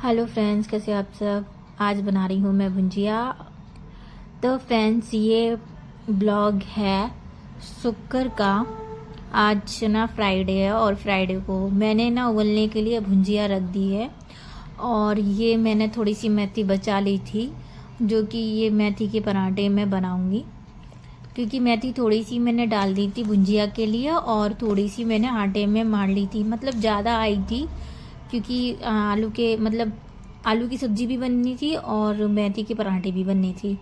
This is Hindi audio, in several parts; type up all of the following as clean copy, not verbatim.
हेलो फ्रेंड्स, कैसे आप सब। आज बना रही हूँ मैं भुंजिया। तो फ्रेंड्स, ये ब्लॉग है शुक्र का। आज ना फ्राइडे है और फ्राइडे को मैंने ना उबलने के लिए भुंजिया रख दी है। और ये मैंने थोड़ी सी मेथी बचा ली थी, जो कि ये मेथी के पराठे मैं बनाऊंगी। क्योंकि मेथी थोड़ी सी मैंने डाल दी थी भुंजिया के लिए और थोड़ी सी मैंने आटे में मार ली थी, मतलब ज़्यादा आई थी। क्योंकि आलू की सब्जी भी बननी थी और मेथी के पराठे भी बननी थी।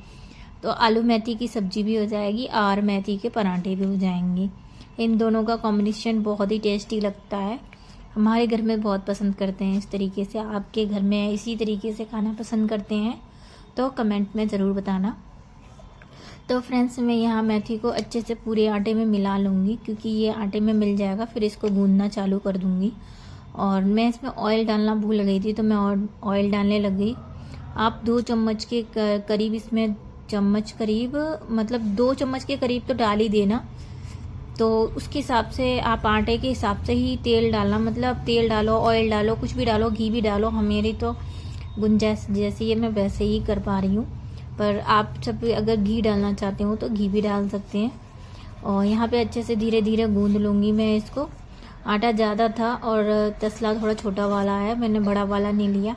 तो आलू मेथी की सब्जी भी हो जाएगी और मेथी के पराठे भी हो जाएंगे। इन दोनों का कॉम्बिनेशन बहुत ही टेस्टी लगता है। हमारे घर में बहुत पसंद करते हैं इस तरीके से। आपके घर में इसी तरीके से खाना पसंद करते हैं तो कमेंट में ज़रूर बताना। तो फ्रेंड्स, मैं यहाँ मेथी को अच्छे से पूरे आटे में मिला लूँगी, क्योंकि ये आटे में मिल जाएगा। फिर इसको गूंदना चालू कर दूँगी। और मैं इसमें ऑयल डालना भूल गई थी, तो मैं ऑयल डालने लग गई। आप 2 चम्मच के करीब इसमें, चम्मच करीब मतलब 2 चम्मच के करीब तो डाल ही देना। तो उसके हिसाब से आप आटे के हिसाब से ही तेल डालना, मतलब तेल डालो, ऑयल डालो, कुछ भी डालो, घी भी डालो। मेरी तो गुंजाइश जैसी है, मैं वैसे ही कर पा रही हूँ। पर आप सब अगर घी डालना चाहते हो तो घी भी डाल सकते हैं। और यहाँ पे अच्छे से धीरे धीरे गूंद लूँगी मैं इसको। आटा ज़्यादा था और तसला थोड़ा छोटा वाला है, मैंने बड़ा वाला नहीं लिया,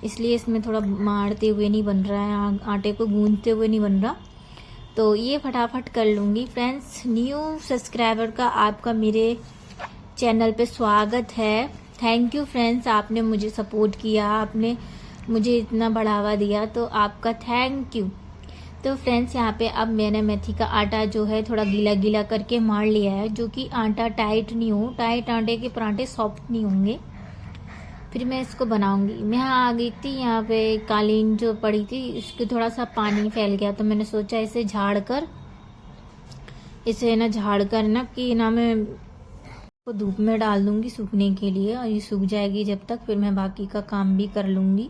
इसलिए इसमें थोड़ा मारते हुए नहीं बन रहा है, आटे को गूंदते हुए नहीं बन रहा। तो ये फटाफट कर लूँगी। फ्रेंड्स, न्यू सब्सक्राइबर का आपका मेरे चैनल पे स्वागत है। थैंक यू फ्रेंड्स, आपने मुझे सपोर्ट किया, आपने मुझे इतना बढ़ावा दिया, तो आपका थैंक यू। तो फ्रेंड्स, यहाँ पे अब मैंने मेथी का आटा जो है थोड़ा गीला गीला करके मार लिया है, जो कि आटा टाइट नहीं हो। टाइट आटे के पराठे सॉफ्ट नहीं होंगे। फिर मैं इसको बनाऊंगी। मैं यहाँ आ गई थी, यहाँ पे कालीन जो पड़ी थी इसके थोड़ा सा पानी फैल गया, तो मैंने सोचा इसे झाड़ कर ना कि ना मैं को धूप में डाल दूंगी सूखने के लिए, और ये सूख जाएगी जब तक, फिर मैं बाकी का काम भी कर लूँगी।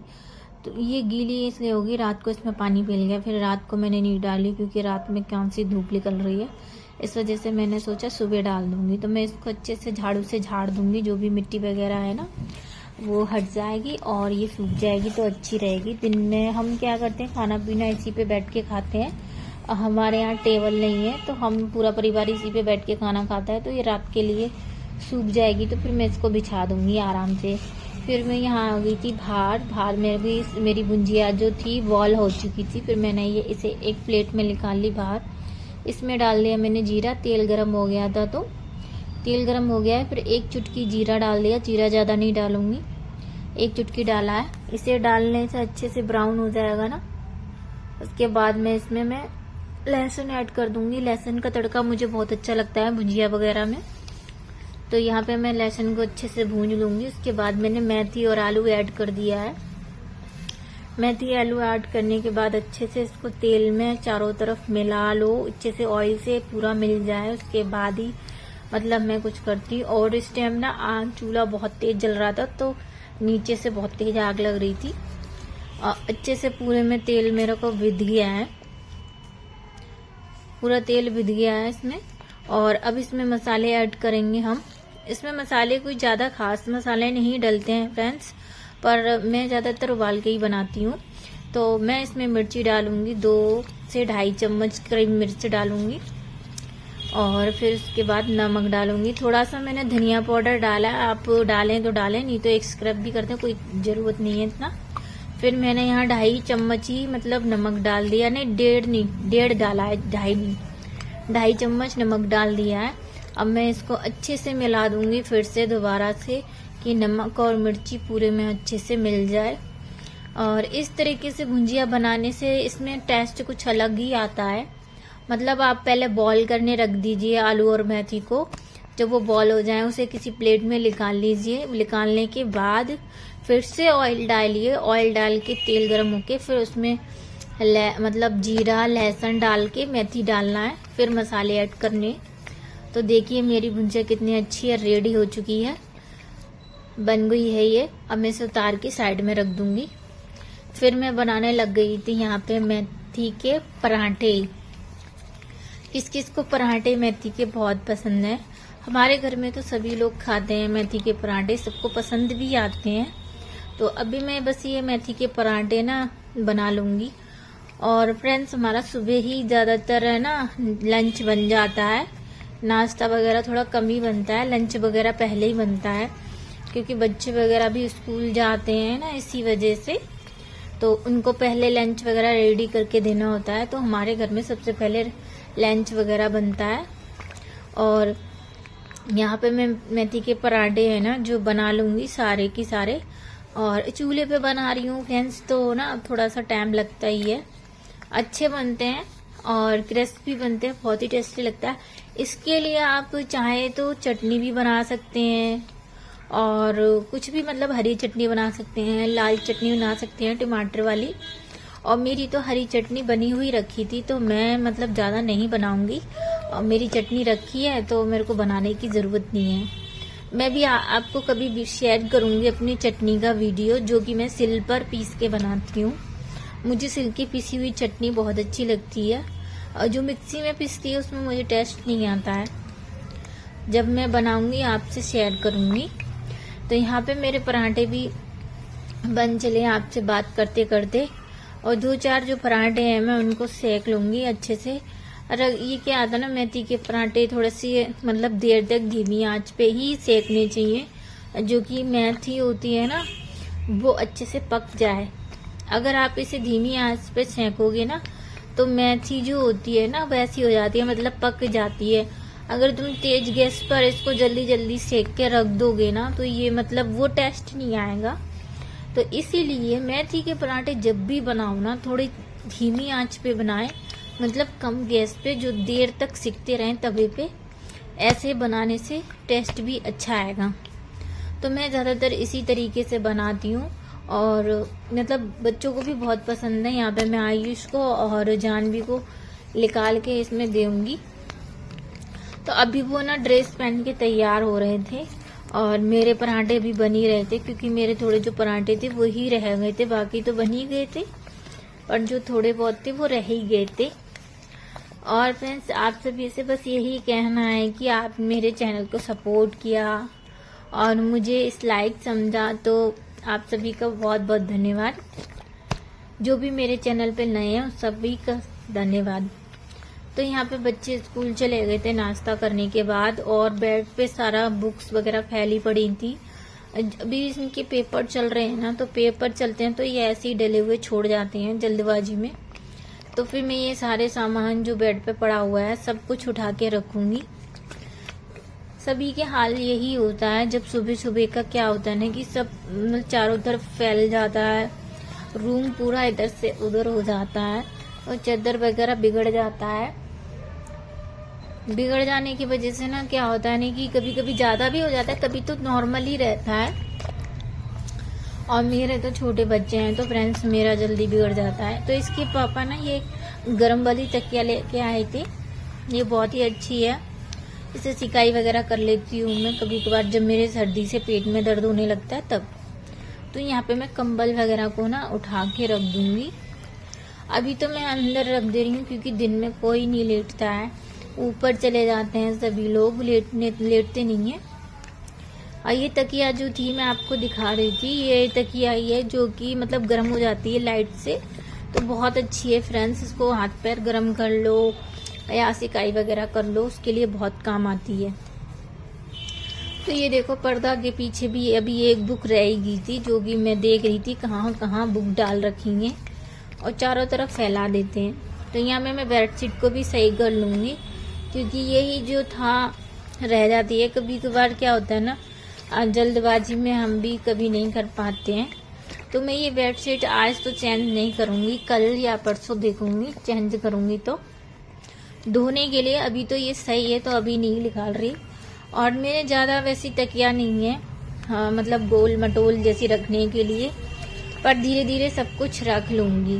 तो ये गीली इसलिए होगी, रात को इसमें पानी फैल गया, फिर रात को मैंने नहीं डाली क्योंकि रात में कौन सी धूप निकल रही है, इस वजह से मैंने सोचा सुबह डाल दूंगी। तो मैं इसको अच्छे से झाड़ू से झाड़ दूंगी, जो भी मिट्टी वगैरह है ना वो हट जाएगी और ये सूख जाएगी तो अच्छी रहेगी। दिन में हम क्या करते हैं, खाना पीना इसी पे बैठ के खाते हैं। हमारे यहाँ टेबल नहीं है, तो हम पूरा परिवार इसी पे बैठ के खाना खाता है, तो ये रात के लिए सूख जाएगी। तो फिर मैं इसको बिछा दूंगी आराम से। फिर मैं यहाँ आ गई थी बाहर में भी मेरी भुंजिया जो थी बॉयल हो चुकी थी। फिर मैंने ये इसे एक प्लेट में निकाल ली बाहर। इसमें डाल दिया मैंने जीरा। तेल गरम हो गया था, तो तेल गरम हो गया है। फिर 1 चुटकी जीरा डाल दिया। जीरा ज़्यादा नहीं डालूंगी, 1 चुटकी डाला है। इसे डालने से अच्छे से ब्राउन हो जाएगा ना, उसके बाद में इसमें मैं लहसुन ऐड कर दूंगी। लहसुन का तड़का मुझे बहुत अच्छा लगता है भुंजिया वगैरह में, तो यहाँ पे मैं लहसुन को अच्छे से भूंज लूंगी। उसके बाद मैंने मेथी और आलू ऐड कर दिया है। मेथी आलू ऐड करने के बाद अच्छे से इसको तेल में चारों तरफ मिला लो, अच्छे से ऑयल से पूरा मिल जाए, उसके बाद ही मतलब मैं कुछ करती। और इस टाइम ना आग चूल्हा बहुत तेज जल रहा था, तो नीचे से बहुत तेज आग लग रही थी। अच्छे से पूरे में तेल मेरे को विध गया है, पूरा तेल विध गया है इसमें। और अब इसमें मसाले ऐड करेंगे हम। इसमें मसाले कोई ज़्यादा खास मसाले नहीं डलते हैं फ्रेंड्स, पर मैं ज़्यादातर उबाल के ही बनाती हूँ। तो मैं इसमें मिर्ची डालूंगी, 2 से 2.5 चम्मच करीब मिर्च डालूंगी। और फिर उसके बाद नमक डालूंगी। थोड़ा सा मैंने धनिया पाउडर डाला है, आप डालें तो डालें, नहीं तो एक स्क्रब भी करते हैं, कोई ज़रूरत नहीं है इतना। फिर मैंने यहाँ 2.5 चम्मच ही मतलब नमक डाल दिया, नहीं 1.5 डाला है, 2.5 चम्मच नमक डाल दिया है। अब मैं इसको अच्छे से मिला दूंगी फिर से दोबारा से, कि नमक और मिर्ची पूरे में अच्छे से मिल जाए। और इस तरीके से भुंजिया बनाने से इसमें टेस्ट कुछ अलग ही आता है। मतलब आप पहले बॉईल करने रख दीजिए आलू और मेथी को, जब वो बॉईल हो जाए उसे किसी प्लेट में निकाल लीजिए। निकालने के बाद फिर से ऑयल डालिए, ऑयल डाल के तेल गर्म होके फिर उसमें मतलब जीरा लहसुन डाल के मेथी डालना है, फिर मसाले ऐड करने। तो देखिए मेरी भुंजिया कितनी अच्छी है, रेडी हो चुकी है, बन गई है ये। अब मैं इसे उतार के साइड में रख दूंगी। फिर मैं बनाने लग गई थी यहाँ पे मेथी के पराठे। किस किस को पराठे मेथी के बहुत पसंद है। हमारे घर में तो सभी लोग खाते हैं मेथी के पराठे, सबको पसंद भी आते हैं। तो अभी मैं बस ये मेथी के पराठे ना बना लूँगी। और फ्रेंड्स, हमारा सुबह ही ज़्यादातर है ना लंच बन जाता है, नाश्ता वगैरह थोड़ा कम ही बनता है, लंच वगैरह पहले ही बनता है क्योंकि बच्चे वगैरह भी स्कूल जाते हैं ना, इसी वजह से तो उनको पहले लंच वगैरह रेडी करके देना होता है। तो हमारे घर में सबसे पहले लंच वगैरह बनता है। और यहाँ पे मैं मेथी के पराठे है ना जो बना लूँगी सारे की सारे, और चूल्हे पे बना रही हूँ फ्रेंड्स, तो ना थोड़ा सा टाइम लगता ही है। अच्छे बनते हैं और क्रिस्पी बनते हैं, बहुत ही टेस्टी लगता है। इसके लिए आप चाहे तो चटनी भी बना सकते हैं और कुछ भी, मतलब हरी चटनी बना सकते हैं, लाल चटनी बना सकते हैं टमाटर वाली। और मेरी तो हरी चटनी बनी हुई रखी थी तो मैं मतलब ज़्यादा नहीं बनाऊंगी, और मेरी चटनी रखी है तो मेरे को बनाने की ज़रूरत नहीं है। मैं भी आपको कभी भी शेयर करूंगी अपनी चटनी का वीडियो, जो कि मैं सिल पर पीस के बनाती हूँ। मुझे सिल की पिसी हुई चटनी बहुत अच्छी लगती है, और जो मिक्सी में पिसती है उसमें मुझे टेस्ट नहीं आता है। जब मैं बनाऊंगी आपसे शेयर करूंगी। तो यहाँ पे मेरे पराठे भी बन चले आपसे बात करते करते, और 2-4 जो पराठे हैं मैं उनको सेक लूंगी अच्छे से। और ये क्या आता है ना, मेथी के पराठे थोड़े से मतलब देर तक धीमी आंच पे ही सेकने चाहिए, जो कि मेथी होती है ना वो अच्छे से पक जाए। अगर आप इसे धीमी आंच पे सेकोगे ना तो मेथी जो होती है ना वैसी हो जाती है, मतलब पक जाती है। अगर तुम तेज गैस पर इसको जल्दी जल्दी सेक के रख दोगे ना तो ये मतलब वो टेस्ट नहीं आएगा। तो इसीलिए मेथी के पराठे जब भी बनाओ ना थोड़ी धीमी आंच पे बनाएं, मतलब कम गैस पे, जो देर तक सिकते रहें तवे पे। ऐसे बनाने से टेस्ट भी अच्छा आएगा। तो मैं ज़्यादातर इसी तरीके से बनाती हूँ, और मतलब बच्चों को भी बहुत पसंद है। यहाँ पे मैं आयुष को और जानवी को निकाल के इसमें दूंगी। तो अभी वो ना ड्रेस पहन के तैयार हो रहे थे, और मेरे पराठे भी बन ही रहे थे, क्योंकि मेरे थोड़े जो पराठे थे वो ही रह गए थे, बाकी तो बन ही गए थे, पर जो थोड़े बहुत थे वो रह ही गए थे। और फ्रेंड्स, आप सभी से बस यही कहना है कि आप मेरे चैनल को सपोर्ट किया और मुझे इस लायक समझा, तो आप सभी का बहुत बहुत धन्यवाद। जो भी मेरे चैनल पे नए हैं उस सभी का धन्यवाद। तो यहाँ पे बच्चे स्कूल चले गए थे नाश्ता करने के बाद, और बेड पे सारा बुक्स वगैरह फैली पड़ी थी। अभी इनके पेपर चल रहे हैं ना, तो पेपर चलते हैं तो ये ऐसे ही डले हुए छोड़ जाते हैं जल्दबाजी में। तो फिर मैं ये सारे सामान जो बेड पे पड़ा हुआ है सब कुछ उठा के रखूंगी। सभी के हाल यही होता है, जब सुबह सुबह का क्या होता है ना कि सब चारों तरफ फैल जाता है, रूम पूरा इधर से उधर हो जाता है, और चादर वगैरह बिगड़ जाता है। बिगड़ जाने की वजह से ना क्या होता है ना कि कभी कभी ज्यादा भी हो जाता है, कभी तो नॉर्मल ही रहता है। और मेरे तो छोटे बच्चे हैं तो फ्रेंड्स मेरा जल्दी बिगड़ जाता है। तो इसके पापा ना ये गरम वाली तकिया लेके आए थे, ये बहुत ही अच्छी है। इसे सिकाई वगैरह कर लेती हूँ मैं कभी कभार, जब मेरे सर्दी से पेट में दर्द होने लगता है तब। तो यहाँ पे मैं कंबल वगैरह को ना उठा के रख दूंगी। अभी तो मैं अंदर रख दे रही हूँ क्योंकि दिन में कोई नहीं लेटता है, ऊपर चले जाते हैं सभी लोग, लेटते नहीं है। और ये तकिया जो थी मैं आपको दिखा रही थी, ये तकिया ही है जो कि मतलब गर्म हो जाती है लाइट से, तो बहुत अच्छी है फ्रेंड्स। इसको हाथ पैर गर्म कर लो या सिकाई वगैरह कर लो, उसके लिए बहुत काम आती है। तो ये देखो पर्दा के पीछे भी अभी एक बुक रह गई थी, जो कि मैं देख रही थी कहाँ कहाँ बुक डाल रखी है, और चारों तरफ फैला देते हैं। तो यहाँ मैं बेडशीट को भी सही कर लूँगी, क्योंकि यही जो था रह जाती है। कभी कभार क्या होता है ना, जल्दबाजी में हम भी कभी नहीं कर पाते हैं। तो मैं ये बेडशीट आज तो चेंज नहीं करूँगी, कल या परसों देखूँगी चेंज करूँगी। तो धोने के लिए अभी तो ये सही है, तो अभी नहीं निकाल रही। और मेरे ज़्यादा वैसी तकिया नहीं है, हाँ मतलब गोल मटोल जैसी रखने के लिए, पर धीरे धीरे सब कुछ रख लूँगी।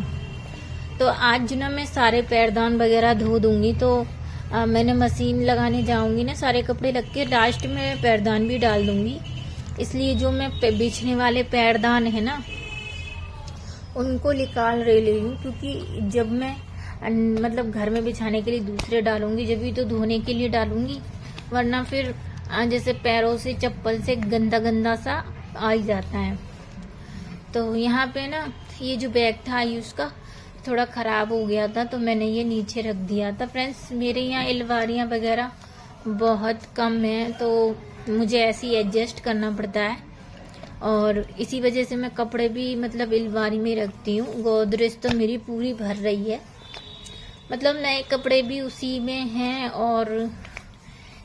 तो आज ना मैं सारे पैरदान वगैरह धो दूँगी। तो मैंने मशीन लगाने जाऊँगी ना, सारे कपड़े लग के लास्ट में पैरदान भी डाल दूँगी। इसलिए जो मैं बिछने वाले पैरदान है ना उनको निकाल रही हूँ, क्योंकि जब मैं मतलब घर में बिछाने के लिए दूसरे डालूंगी जब भी तो धोने के लिए डालूंगी, वरना फिर जैसे पैरों से चप्पल से गंदा गंदा सा आ ही जाता है। तो यहाँ पे ना ये जो बैग था आयुष का थोड़ा ख़राब हो गया था, तो मैंने ये नीचे रख दिया था। फ्रेंड्स, मेरे यहाँ अलमारियाँ वगैरह बहुत कम है, तो मुझे ऐसे ही एडजस्ट करना पड़ता है, और इसी वजह से मैं कपड़े भी मतलब अलमारी में रखती हूँ। गोदरेज तो मेरी पूरी भर रही है, मतलब नए कपड़े भी उसी में हैं, और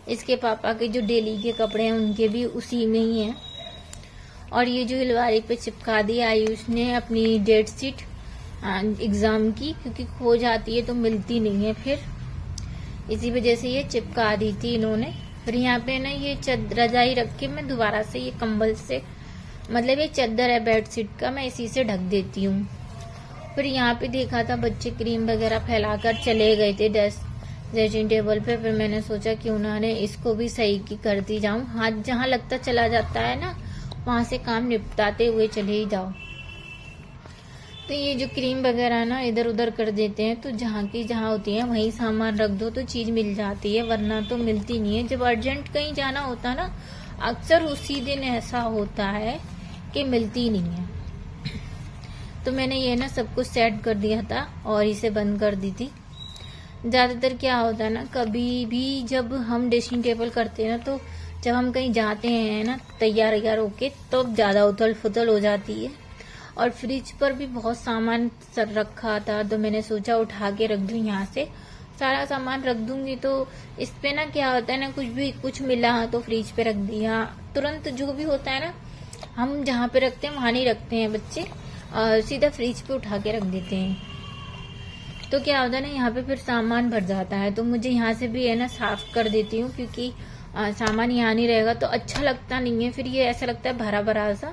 इसके पापा के जो डेली के कपड़े हैं उनके भी उसी में ही हैं। और ये जो अलमारी पे चिपका दी आयुष ने अपनी डेट शीट एग्ज़ाम की, क्योंकि खो जाती है तो मिलती नहीं है, फिर इसी वजह से ये चिपका दी थी इन्होंने। फिर यहाँ पे ना ये रजाई रख के मैं दोबारा से ये कंबल से, मतलब ये चादर है बेडशीट का, मैं इसी से ढक देती हूँ। फिर यहाँ पे देखा था बच्चे क्रीम वगैरह फैलाकर चले गए थे ड्रेसिंग टेबल पे, फिर मैंने सोचा कि उन्होंने इसको भी सही की करती जाऊँ। हाथ जहाँ लगता चला जाता है ना, वहाँ से काम निपटाते हुए चले ही जाओ। तो ये जो क्रीम वगैरह ना इधर उधर कर देते हैं, तो जहाँ की जहाँ होती है वहीं सामान रख दो तो चीज़ मिल जाती है, वरना तो मिलती नहीं है। जब अर्जेंट कहीं जाना होता ना, अक्सर उसी दिन ऐसा होता है कि मिलती नहीं है। तो मैंने ये ना सब कुछ सेट कर दिया था और इसे बंद कर दी थी। ज़्यादातर क्या होता है ना, कभी भी जब हम ड्रेसिंग टेबल करते हैं ना, तो जब हम कहीं जाते हैं ना तैयार होके, तो ज़्यादा उथल फुथल हो जाती है। और फ्रिज पर भी बहुत सामान रखा था, तो मैंने सोचा उठा के रख दूँ, यहाँ से सारा सामान रख दूंगी तो इस पे ना क्या होता है ना, कुछ मिला तो फ्रिज पे रख दिया, तुरंत जो भी होता है ना, हम जहाँ पे रखते हैं वहाँ नहीं रखते हैं बच्चे, और सीधा फ्रिज पे उठा के रख देते हैं। तो क्या होता है ना, यहाँ पे फिर सामान भर जाता है। तो मुझे यहाँ से भी है ना साफ कर देती हूँ, क्योंकि सामान यहाँ नहीं रहेगा तो अच्छा लगता नहीं है, फिर ये ऐसा लगता है भरा भरा सा,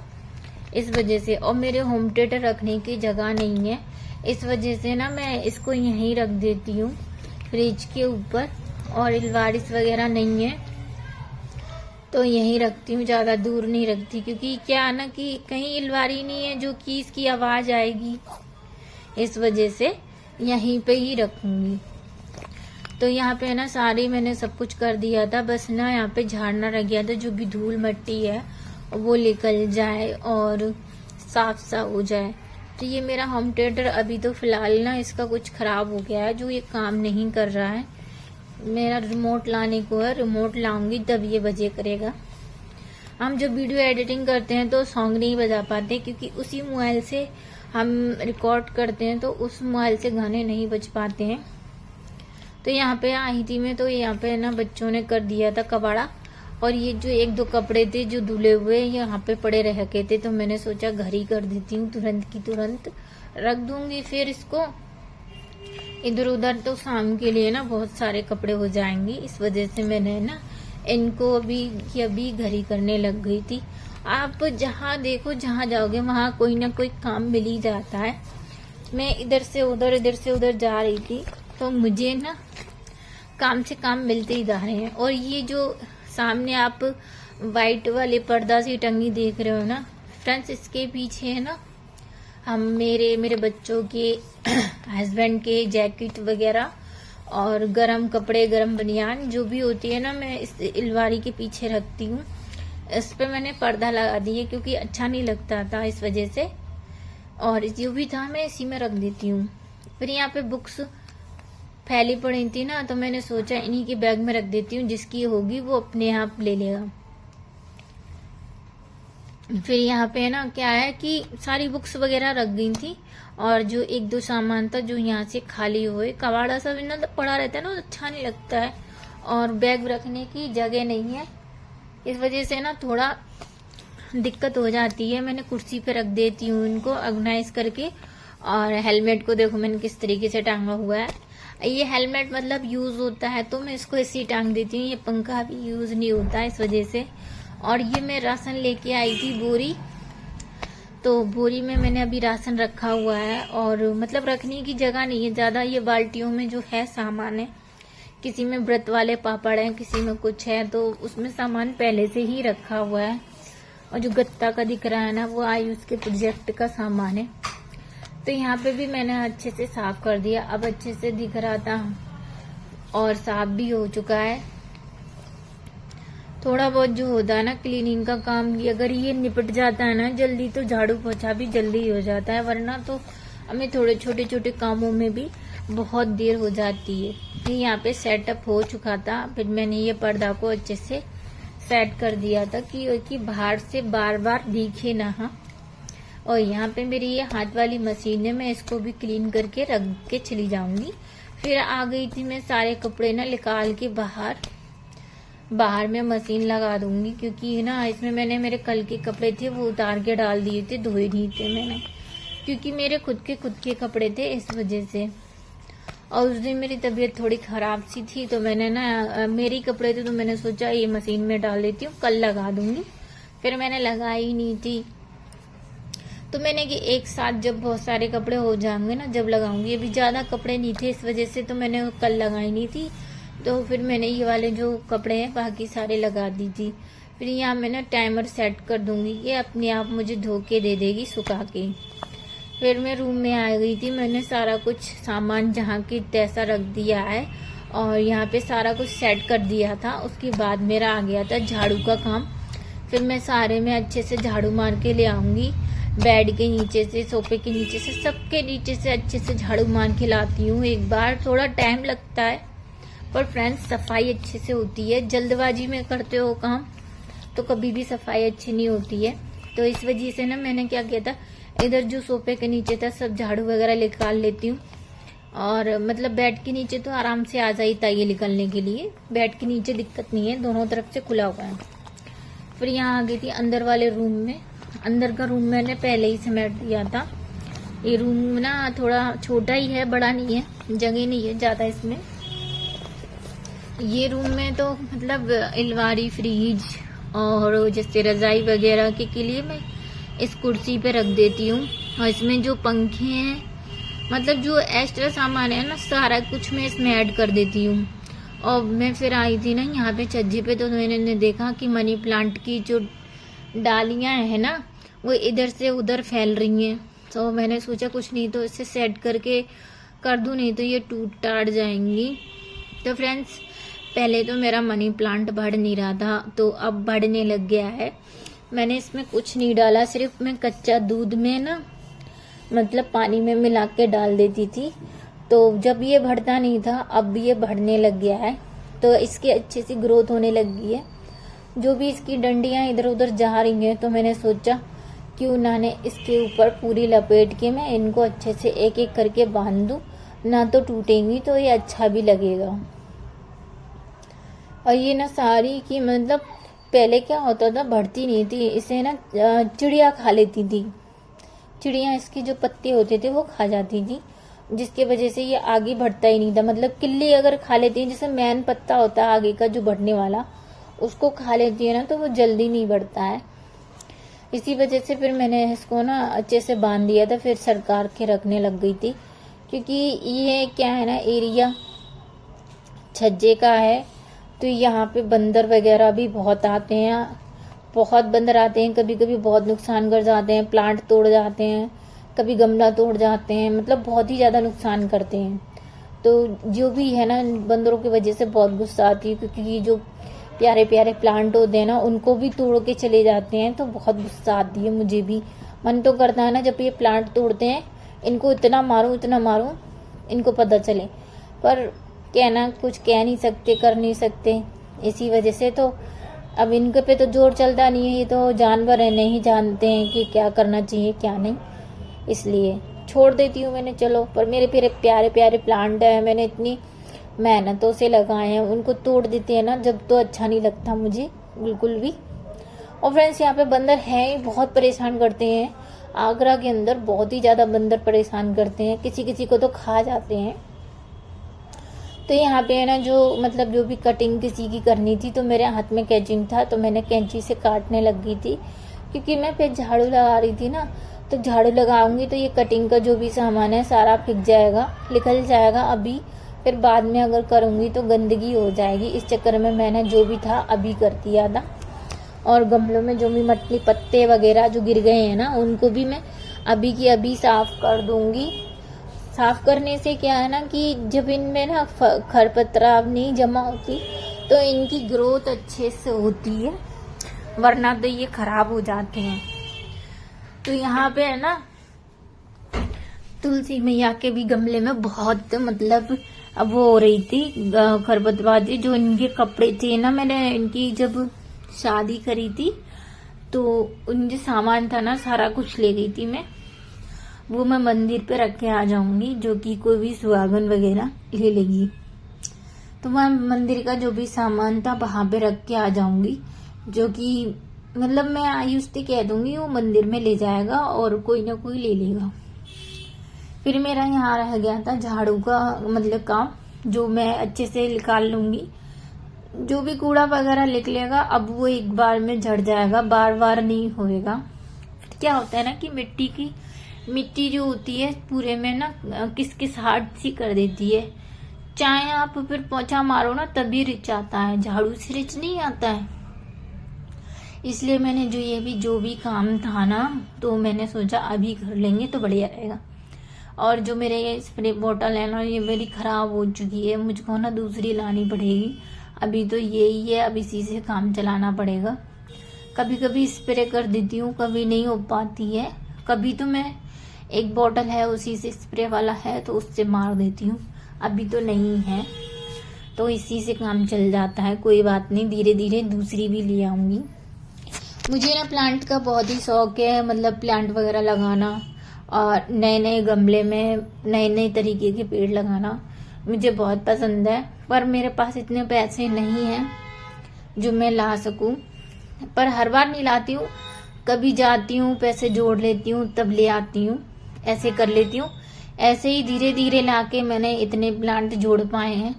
इस वजह से। और मेरे होम थिएटर रखने की जगह नहीं है, इस वजह से ना मैं इसको यहीं रख देती हूँ फ्रिज के ऊपर, और अलमारीज वगैरह नहीं है तो यहीं रखती हूँ, ज़्यादा दूर नहीं रखती, क्योंकि क्या ना कि कहीं अलमारी नहीं है जो कि इसकी आवाज़ आएगी, इस वजह से यहीं पे ही रखूँगी। तो यहाँ पे ना सारी मैंने सब कुछ कर दिया था, बस ना यहाँ पे झाड़ना रह गया था, जो भी धूल मिट्टी है वो निकल जाए और साफ सा हो जाए। तो ये मेरा होम थिएटर अभी तो फिलहाल ना इसका कुछ खराब हो गया है, जो ये काम नहीं कर रहा है। मेरा रिमोट लाने को है, रिमोट लाऊंगी तब ये बजे करेगा। हम जब वीडियो एडिटिंग करते हैं तो सॉन्ग नहीं बजा पाते, क्योंकि उसी मोबाइल से हम रिकॉर्ड करते हैं, तो उस मोबाइल से गाने नहीं बज पाते हैं। तो यहाँ पे आई थी मैं, तो यहाँ पे ना बच्चों ने कर दिया था कबाड़ा, और ये जो एक दो कपड़े थे जो धुले हुए यहाँ पे पड़े रह गए थे, तो मैंने सोचा घर ही कर देती हूँ, तुरंत की तुरंत रख दूंगी फिर इसको इधर उधर, तो शाम के लिए ना बहुत सारे कपड़े हो जाएंगे। इस वजह से मैंने ना इनको अभी घर ही करने लग गई थी। आप जहाँ देखो, जहाँ जाओगे वहाँ कोई ना कोई काम मिल ही जाता है। मैं इधर से उधर जा रही थी, तो मुझे ना काम से काम मिलते ही जा रहे हैं। और ये जो सामने आप वाइट वाले पर्दा से टंगी देख रहे हो ना फ्रेंड्स, इसके पीछे है ना हम मेरे बच्चों के हस्बैंड के जैकेट वगैरह और गरम कपड़े, गरम बनियान जो भी होती है ना, मैं इस अलमारी के पीछे रखती हूँ। इस पे मैंने पर्दा लगा दिया क्योंकि अच्छा नहीं लगता था, इस वजह से। और जो भी था मैं इसी में रख देती हूँ। फिर यहाँ पे बुक्स फैली पड़ी थी ना, तो मैंने सोचा इन्हीं के बैग में रख देती हूँ, जिसकी होगी वो अपने आप ले लेगा। फिर यहाँ पे ना क्या है कि सारी बुक्स वगैरह रख गई थी, और जो एक दो सामान था जो यहाँ से खाली हुए, कबाड़ा सब ना पड़ा रहता है ना, अच्छा नहीं लगता है, और बैग रखने की जगह नहीं है, इस वजह से ना थोड़ा दिक्कत हो जाती है। मैंने कुर्सी पे रख देती हूँ इनको ऑर्गेनाइज करके। और हेलमेट को देखो मैंने किस तरीके से टांगा हुआ है, ये हेलमेट मतलब यूज होता है तो मैं इसको ऐसे ही टांग देती हूँ, ये पंखा भी यूज नहीं होता इस वजह से। और ये मैं राशन लेके आई थी बोरी, तो बोरी में मैंने अभी राशन रखा हुआ है, और मतलब रखने की जगह नहीं है ज़्यादा। ये बाल्टियों में जो है सामान है, किसी में व्रत वाले पापड़ हैं, किसी में कुछ है, तो उसमें सामान पहले से ही रखा हुआ है। और जो गत्ता का दिख रहा है ना, वो आयुष के प्रोजेक्ट का सामान है। तो यहाँ पे भी मैंने अच्छे से साफ कर दिया, अब अच्छे से दिख रहा था और साफ भी हो चुका है। थोड़ा बहुत जो होता है ना क्लीनिंग का काम, अगर ये निपट जाता है ना जल्दी तो झाड़ू पोछा भी जल्दी ही हो जाता है, वरना तो हमें थोड़े छोटे छोटे कामों में भी बहुत देर हो जाती है। फिर यहाँ पे सेटअप हो चुका था, फिर मैंने ये पर्दा को अच्छे से सेट कर दिया था कि बाहर से बार बार दिखे ना। हाँ, और यहाँ पे मेरी ये हाथ वाली मशीन है, मैं इसको भी क्लीन करके रख के चली जाऊंगी। फिर आ गई थी मैं सारे कपड़े ना निकाल के बाहर में मशीन लगा दूंगी, क्योंकि ना इसमें मैंने मेरे कल के कपड़े थे वो उतार के डाल दिए थे, धोए नहीं थे मैंने, क्योंकि मेरे खुद के कपड़े थे इस वजह से। और उस दिन मेरी तबीयत थोड़ी खराब सी थी, तो मैंने ना मेरी कपड़े थे तो मैंने सोचा ये मशीन में डाल देती हूँ, कल लगा दूंगी। फिर मैंने लगाई नहीं थी, तो मैंने कि एक साथ जब बहुत सारे कपड़े हो जाएंगे ना जब लगाऊंगी। अभी ज्यादा कपड़े नहीं थे इस वजह से तो मैंने कल लगाई नहीं थी, तो फिर मैंने ये वाले जो कपड़े हैं बाकी सारे लगा दी थी। फिर यहाँ मैं ना टाइमर सेट कर दूंगी, ये अपने आप मुझे धो के दे देगी सुखा के। फिर मैं रूम में आ गई थी, मैंने सारा कुछ सामान जहाँ की तैसा रख दिया है और यहाँ पे सारा कुछ सेट कर दिया था। उसके बाद मेरा आ गया था झाड़ू का काम। फिर मैं सारे में अच्छे से झाड़ू मार के ले आऊंगी, बेड के नीचे से, सोफे के नीचे से, सबके नीचे से अच्छे से झाड़ू मार के लाती हूँ। एक बार थोड़ा टाइम लगता है पर फ्रेंड्स सफाई अच्छे से होती है। जल्दबाजी में करते हो काम तो कभी भी सफाई अच्छी नहीं होती है। तो इस वजह से ना मैंने क्या किया था, इधर जो सोफे के नीचे था सब झाड़ू वगैरह निकाल लेती हूँ। और मतलब बेड के नीचे तो आराम से आ जाता है ये निकलने के लिए, बेड के नीचे दिक्कत नहीं है, दोनों तरफ से खुला हुआ है। फिर यहाँ आ गई थी अंदर वाले रूम में। अंदर का रूम मैंने पहले ही समेट दिया था। ये रूम ना थोड़ा छोटा ही है, बड़ा नहीं है, जगह नहीं है ज्यादा इसमें। ये रूम में तो मतलब अलमारी, फ्रिज और जैसे रजाई वगैरह के लिए मैं इस कुर्सी पे रख देती हूँ। और इसमें जो पंखे हैं, मतलब जो एक्स्ट्रा सामान है ना सारा कुछ मैं इसमें ऐड कर देती हूँ। और मैं फिर आई थी ना यहाँ पे छज्जे पे, तो मैंने देखा कि मनी प्लांट की जो डालियां है ना वो इधर से उधर फैल रही हैं। तो मैंने सोचा कुछ नहीं तो इसे सेट करके कर दूं, नहीं तो ये टूट टाट जाएंगी। तो फ्रेंड्स पहले तो मेरा मनी प्लांट बढ़ नहीं रहा था, तो अब बढ़ने लग गया है। मैंने इसमें कुछ नहीं डाला, सिर्फ मैं कच्चा दूध में ना मतलब पानी में मिला के डाल देती थी। तो जब ये बढ़ता नहीं था अब ये बढ़ने लग गया है, तो इसकी अच्छी सी ग्रोथ होने लगी है। जो भी इसकी डंडियां इधर उधर जा रही हैं, तो मैंने सोचा क्यों ना ने इसके ऊपर पूरी लपेट के मैं इनको अच्छे से एक एक करके बांध दूं, ना तो टूटेंगी तो ये अच्छा भी लगेगा। और ये ना सारी की मतलब पहले क्या होता था, बढ़ती नहीं थी, इसे ना चिड़िया खा लेती थी। चिड़िया इसके जो पत्ते होते थे वो खा जाती थी, जिसके वजह से ये आगे बढ़ता ही नहीं था। मतलब किल्ली अगर खा लेती है, जैसे मैन पत्ता होता है आगे का जो बढ़ने वाला, उसको खा लेती है ना तो वो जल्दी नहीं बढ़ता है। इसी वजह से फिर मैंने इसको ना अच्छे से बांध दिया था, फिर सरकार के रखने लग गई थी। क्योंकि ये क्या है ना, एरिया छज्जे का है, तो यहाँ पे बंदर वगैरह भी बहुत आते हैं, बहुत बंदर आते हैं। कभी कभी बहुत नुकसान कर जाते हैं, प्लांट तोड़ जाते हैं, कभी गमला तोड़ जाते हैं, मतलब बहुत ही ज्यादा नुकसान करते हैं। तो जो भी है ना, बंदरों की वजह से बहुत गुस्सा आती है, क्योंकि जो प्यारे प्यारे प्लांट होते हैं ना उनको भी तोड़ के चले जाते हैं, तो बहुत गुस्सा आती है मुझे भी। मन तो करता है ना जब ये प्लांट तोड़ते हैं इनको इतना मारूं इनको पता चले, पर कहना कुछ कह नहीं सकते, कर नहीं सकते। इसी वजह से तो अब इनके पे तो जोर चलता नहीं है, ये तो जानवर है, नहीं जानते हैं कि क्या करना चाहिए क्या नहीं, इसलिए छोड़ देती हूँ मैंने। चलो, पर मेरे प्यारे प्यारे प्लांट है, मैंने इतनी मेहनतों से लगाए हैं, उनको तोड़ देते हैं ना जब, तो अच्छा नहीं लगता मुझे बिल्कुल भी। और फ्रेंड्स यहाँ पे बंदर हैं, बहुत परेशान करते हैं। आगरा के अंदर बहुत ही ज्यादा बंदर परेशान करते हैं, किसी किसी को तो खा जाते हैं। तो यहाँ पे है ना जो मतलब जो भी कटिंग किसी की करनी थी, तो मेरे हाथ में कैंची था, तो मैंने कैंची से काटने लग गई थी। क्योंकि मैं फिर झाड़ू लगा रही थी ना, तो झाड़ू लगाऊंगी तो ये कटिंग का जो भी सामान है सारा फिक जाएगा, निकल जाएगा अभी, फिर बाद में अगर करूंगी तो गंदगी हो जाएगी। इस चक्कर में मैंने जो भी था अभी कर दिया था। और गमलों में जो भी मटली पत्ते वगैरह जो गिर गए हैं ना, उनको भी मैं अभी की अभी साफ कर दूंगी। साफ करने से क्या है ना कि जब इनमें ना खरपतवार नहीं जमा होती, तो इनकी ग्रोथ अच्छे से होती है, वरना तो ये खराब हो जाते हैं। तो यहाँ पे है ना तुलसी मैया के भी गमले में बहुत मतलब अब वो हो रही थी खरपतवार, जो इनके कपड़े थे ना, मैंने इनकी जब शादी करी थी तो उनके सामान था ना सारा कुछ ले गई थी मैं, वो मैं मंदिर पे रख के आ जाऊंगी, जो कि कोई भी सुहागन वगैरह ले लेगी। तो मैं मंदिर का जो भी सामान था वहां पे रख के आ जाऊंगी, जो कि मतलब मैं आयुष से कह दूंगी वो मंदिर में ले जाएगा और कोई ना कोई ले लेगा। फिर मेरा यहाँ रह गया था झाड़ू का मतलब काम, जो मैं अच्छे से निकाल लूंगी, जो भी कूड़ा वगैरह निकलेगा अब वो एक बार में झड़ जाएगा, बार बार नहीं होएगा। फिर क्या होता है ना कि मिट्टी जो होती है पूरे में ना किस किस हार्ड सी कर देती है, चाहे आप फिर पोछा मारो ना तभी रिच आता है, झाड़ू से रिच नहीं आता है। इसलिए मैंने जो भी काम था ना, तो मैंने सोचा अभी कर लेंगे तो बढ़िया रहेगा। और जो मेरे ये स्प्रे बोतल है ना, ये मेरी खराब हो चुकी है, मुझको ना दूसरी लानी पड़ेगी। अभी तो यही है, अब इसी से काम चलाना पड़ेगा। कभी कभी स्प्रे कर देती हूँ, कभी नहीं हो पाती है। कभी तो मैं एक बोतल है उसी से स्प्रे वाला है तो उससे मार देती हूँ, अभी तो नहीं है तो इसी से काम चल जाता है। कोई बात नहीं, धीरे धीरे दूसरी भी ले आऊंगी। मुझे ना प्लांट का बहुत ही शौक है, मतलब प्लांट वगैरह लगाना और नए नए गमले में नए नए तरीके के पेड़ लगाना मुझे बहुत पसंद है। पर मेरे पास इतने पैसे नहीं हैं जो मैं ला सकूं, पर हर बार नहीं लाती हूँ, कभी जाती हूँ पैसे जोड़ लेती हूँ तब ले आती हूँ, ऐसे कर लेती हूँ। ऐसे ही धीरे धीरे लाके मैंने इतने प्लांट जोड़ पाए हैं,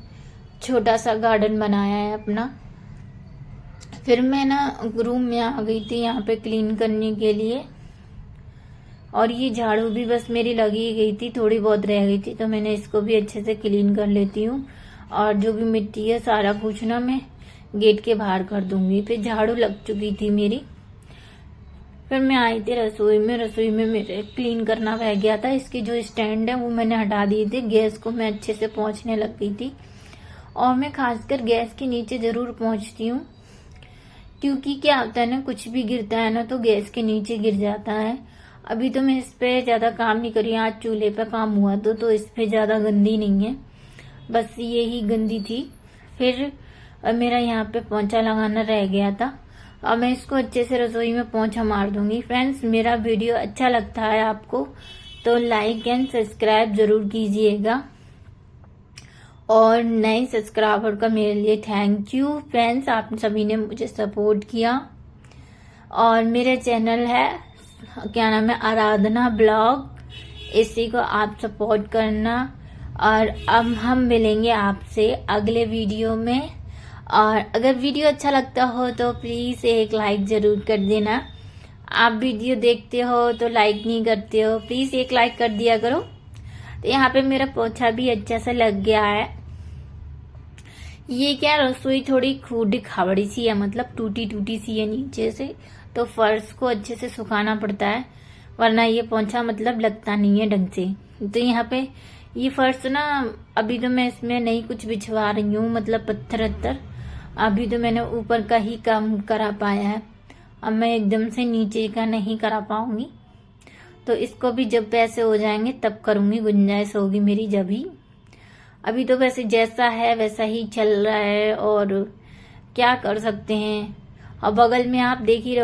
छोटा सा गार्डन बनाया है अपना। फिर मैं ना रूम में आ गई थी यहाँ पे क्लीन करने के लिए, और ये झाड़ू भी बस मेरी लगी गई थी, थोड़ी बहुत रह गई थी, तो मैंने इसको भी अच्छे से क्लीन कर लेती हूँ। और जो भी मिट्टी है सारा कुछ ना मैं गेट के बाहर कर दूंगी। फिर झाड़ू लग चुकी थी मेरी। फिर मैं आई थी रसोई में मेरे क्लीन करना रह गया था। इसके जो स्टैंड है वो मैंने हटा दिए थे, गैस को मैं अच्छे से पोंछने लग गई थी। और मैं खासकर गैस के नीचे जरूर पोंछती हूँ, क्योंकि क्या होता है ना, कुछ भी गिरता है ना तो गैस के नीचे गिर जाता है। अभी तो मैं इस पे ज्यादा काम नहीं करी, आज चूल्हे पे काम हुआ तो इस पे ज्यादा गंदी नहीं है, बस यही गंदी थी। फिर मेरा यहाँ पे पोंछा लगाना रह गया था, अब मैं इसको अच्छे से रसोई में पोंछा मार दूंगी। फ्रेंड्स, मेरा वीडियो अच्छा लगता है आपको तो लाइक एंड सब्सक्राइब जरूर कीजिएगा, और नए सब्सक्राइबर का मेरे लिए थैंक यू। फ्रेंड्स, आप सभी ने मुझे सपोर्ट किया। और मेरे चैनल है, क्या नाम है, आराधना ब्लॉग, इसी को आप सपोर्ट करना। और अब हम मिलेंगे आपसे अगले वीडियो में, और अगर वीडियो अच्छा लगता हो तो प्लीज एक लाइक जरूर कर देना। आप वीडियो देखते हो तो लाइक नहीं करते हो, प्लीज एक लाइक कर दिया करो। तो यहाँ पे मेरा पोछा भी अच्छा सा लग गया है। ये क्या, रसोई थोड़ी खूडी खावड़ी सी है, मतलब टूटी टूटी सी है नीचे से, तो फर्श को अच्छे से सुखाना पड़ता है, वरना ये पोंछा मतलब लगता नहीं है ढंग से। तो यहाँ पे ये फर्श ना, अभी तो मैं इसमें नहीं कुछ बिछवा रही हूँ, मतलब पत्थर अभी तो मैंने ऊपर का ही काम करा पाया है, अब मैं एकदम से नीचे का नहीं करा पाऊंगी। तो इसको भी जब पैसे हो जाएंगे तब करूंगी, गुंजाइश होगी मेरी जब ही। अभी तो वैसे जैसा है वैसा ही चल रहा है, और क्या कर सकते हैं। और बगल में आप देख ही रहे